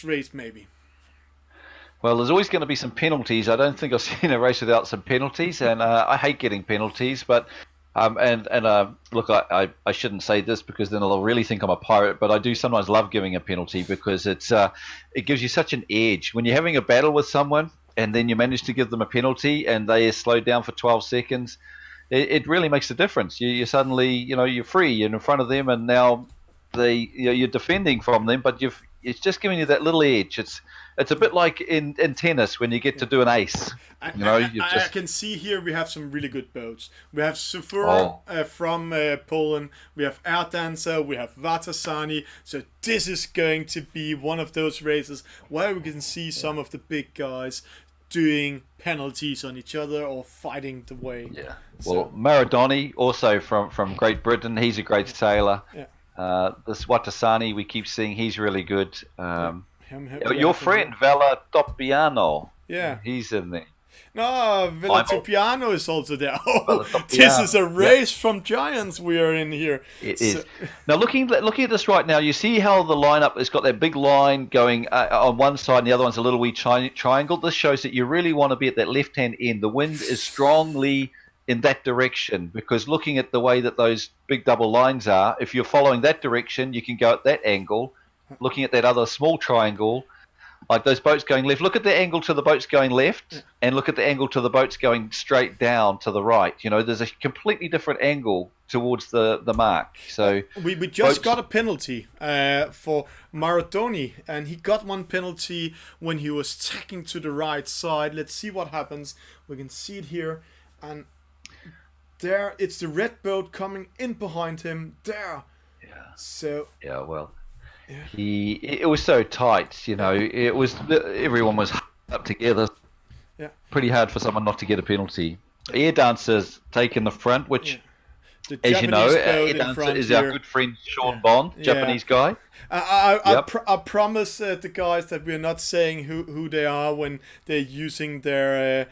next race maybe. Well, there's always going to be some penalties. I don't think I've seen a race without some penalties, and I hate getting penalties. But look, I shouldn't say this because then they'll really think I'm a pirate. But I do sometimes love giving a penalty because it gives you such an edge when you're having a battle with someone, and then you manage to give them a penalty, and they are slowed down for 12 seconds. It really makes a difference. You suddenly, you're free. You're in front of them, and now you're defending from them, but it's just giving you that little edge. It's a bit like in tennis when you get to do an ace. I can see here we have some really good boats. We have Sufura Oh, from Poland. We have Air Dancer. We have Vatasani. So this is going to be one of those races where we can see some of the big guys doing penalties on each other or fighting the way. yeah. Well, So Maradoni, also from Great Britain, he's a great sailor. yeah, This Watasani we keep seeing, he's really good. yeah. We Your have him friend here. Vela Toppiano, Yeah. he's in there. No, I'm Villatopiano is also there. Oh, Vela this is a Toppiano. Yep. race from giants we are in here. It So, is. Now, looking at this right now, you see how the lineup has got that big line going on one side, and the other one's a little wee triangle. This shows that you really want to be at that left-hand end. The wind is strongly in that direction because looking at the way that those big double lines are, if you're following that direction, you can go at that angle. Looking at that other small triangle, like those boats going left, look at the angle to the boats going left, and look at the angle to the boats going straight down to the right. There's a completely different angle towards the mark. So we just boats, got a penalty for Maradoni, and he got one penalty when he was tacking to the right side. Let's see what happens. We can see it here, and there it's the red boat coming in behind him. There. yeah, So yeah, well, yeah, it was so tight. It was everyone was up together. yeah, Pretty hard for someone not to get a penalty. Air Dancer's taken the front, yeah. which, The as you know, Japanese Air boat in Dancer front is our here. good friend Sean Yeah, Bond, yeah. Japanese guy. Yep. I promise the guys that we're not saying who they are when they're using their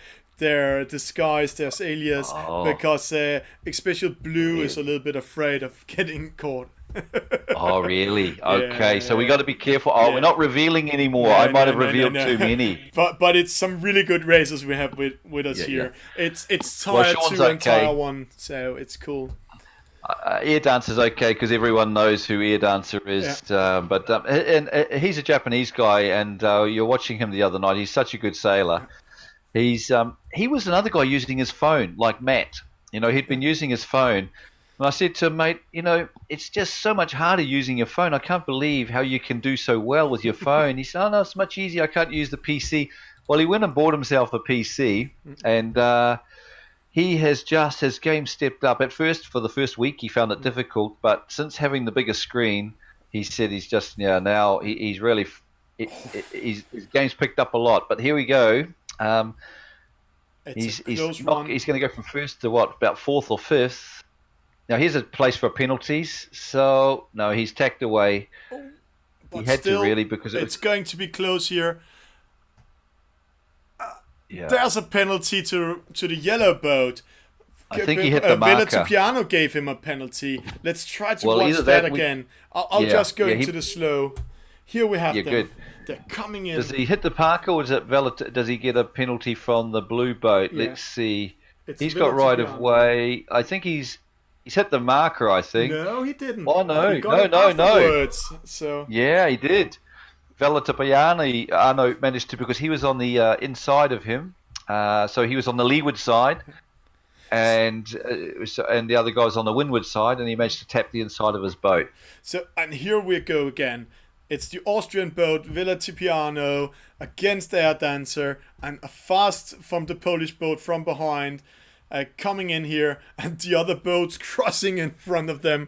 disguise, their alias, Oh, because especially Blue is a little bit afraid of getting caught. oh, really? Yeah, Okay, so we yeah, got to be careful. Oh, we're yeah. not revealing anymore. I No, might no, have no, no, revealed no. too many. But it's some really good races we have with us Yeah, yeah. here. It's Well, tier Sean's 2 and tier okay. 1, so it's cool. Air Dancer's okay because everyone knows who Air Dancer Yeah. is. But he's a Japanese guy, and you're watching him the other night. He's such a good sailor. He was another guy using his phone, like Matt. He'd been using his phone. And I said to him, mate, it's just so much harder using your phone. I can't believe how you can do so well with your phone. He said, oh, no, it's much easier. I can't use the PC. Well, he went and bought himself a PC, and his game stepped up. At first, for the first week, he found it difficult, but since having the bigger screen, he said he's just, now he's really, his game's picked up a lot. But here we go. It's a He's close not. one. He's going to go from first to what? About fourth or fifth. Now here's a place for penalties. So no, he's tacked away. He But had to still, really because it it's was. going to be close here. Yeah, There's a penalty to the yellow boat. I think he hit the Villa marker. Piano gave him a penalty. Let's try to Well, watch either that that. again. I'll Yeah, just go yeah. into the slow. Here we have Yeah, them. good. They're coming in. Does he hit the Parker or is it Does he get a penalty from the blue boat? Yeah. Let's see. It's He's Villa got right of Piano. way. I think he's hit the marker. I think. No, he didn't. Oh no, He got it no. afterwards. So Yeah, he did. Velatapiani, Arno managed to because he was on the inside of him, so he was on the leeward side, and the other guy was on the windward side, and he managed to tap the inside of his boat. and here we go again. It's the Austrian boat Villa Tipiano against Air Dancer, and a fast from the Polish boat from behind, coming in here, and the other boats crossing in front of them.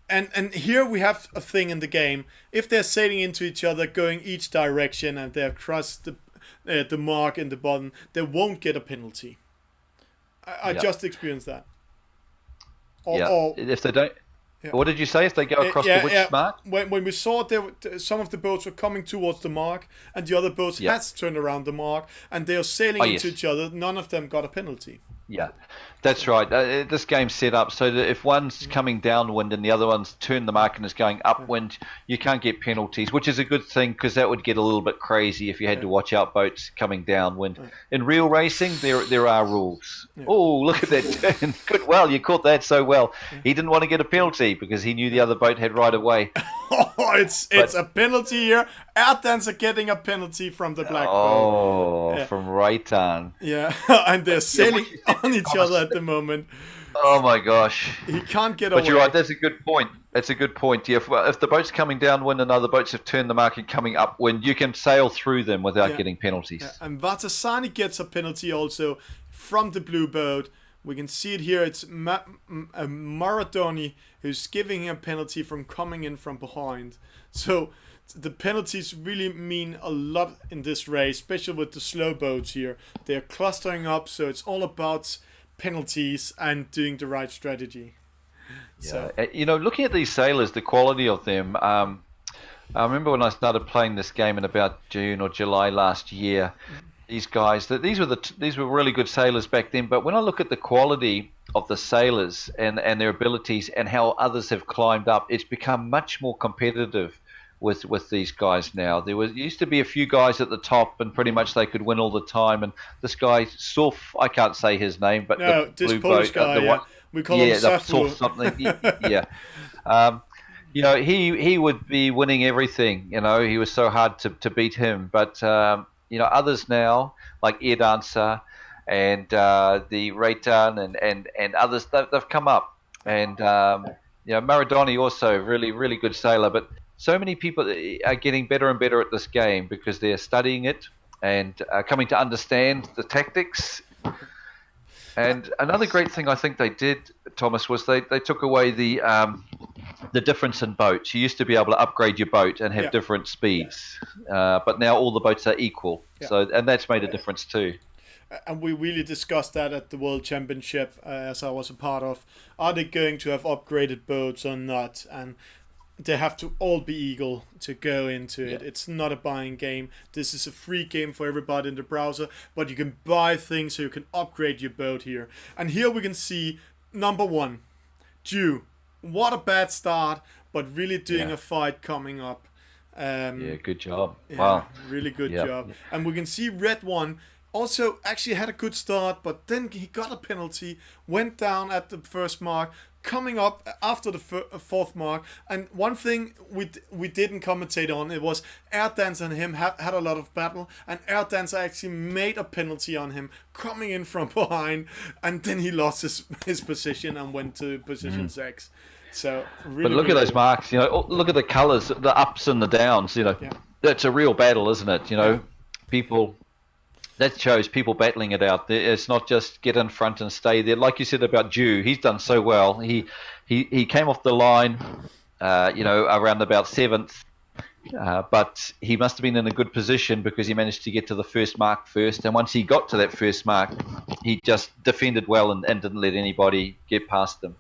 And here we have a thing in the game. If they're sailing into each other, going each direction, and they've crossed the mark in the bottom, they won't get a penalty. I Yeah, just experienced that. yeah. Or If they don't, yeah. what did you say? If they go across Yeah, the which yeah. mark? When we saw some of the boats were coming towards the mark, and the other boats Yeah. has turned around the mark, and they are sailing Oh into yes. each other. None of them got a penalty. Yeah, that's right. This game's set up so that if one's coming downwind and the other one's turned the mark and is going upwind, you can't get penalties, which is a good thing because that would get a little bit crazy if you had to watch out boats coming downwind. In real racing, there are rules. Oh, look at that turn. Good. Well, you caught that so well. He didn't want to get a penalty because he knew the other boat had right of way. Oh, it's a penalty here. Air Dancer getting a penalty from the black boat. From right on. Yeah, and they're sailing on each other at the moment. Oh my gosh. He can't get away. But you're right, that's a good point. That's a good point. Yeah, if the boat's coming downwind and other boats have turned the mark and coming upwind, you can sail through them without getting penalties. Yeah. And Vatasani gets a penalty also from the blue boat. We can see it here. It's Maradoni who's giving him a penalty from coming in from behind. So the penalties really mean a lot in this race, especially with the slow boats here. They're clustering up, so it's all about penalties and doing the right strategy. Yeah. So, looking at these sailors, the quality of them. I remember when I started playing this game in about June or July last year. These guys, these were really good sailors back then. But when I look at the quality of the sailors and their abilities and how others have climbed up, it's become much more competitive with these guys now. There used to be a few guys at the top, and pretty much they could win all the time. And this guy, Surf, I can't say his name, but no, the blue Polish boat, guy, we call him Surf something. Yeah. He would be winning everything. He was so hard to beat him, but. Others now, like Air Dancer and the Raytan and others, they've come up. And, Maradoni also, really, really good sailor. But so many people are getting better and better at this game because they're studying it and coming to understand the tactics. And another great thing I think they did, Thomas, was they took away the difference in boats. You used to be able to upgrade your boat and have different speeds, but now all the boats are equal. So, and that's made a difference too. And we really discussed that at the World Championship, as I was a part of. Are they going to have upgraded boats or not? And they have to all be equal to go into it. It's not a buying game. This is a free game for everybody in the browser, but you can buy things so you can upgrade your boat here. And here we can see number one, Jew. What a bad start, but really doing a fight coming up. Good job. Wow. Really good job. And we can see Red One also actually had a good start, but then he got a penalty, went down at the first mark, coming up after the fourth mark. And one thing we didn't commentate on, it was Air Dancer and him had a lot of battle, and Air Dancer actually made a penalty on him coming in from behind, and then he lost his position and went to position 6. So really, but look at those marks, look at the colours, the ups and the downs, that's a real battle, isn't it? People, that shows people battling it out. It's not just get in front and stay there. Like you said about Jew, he's done so well. He came off the line, around about 7th, but he must have been in a good position because he managed to get to the first mark first. And once he got to that first mark, he just defended well and didn't let anybody get past him.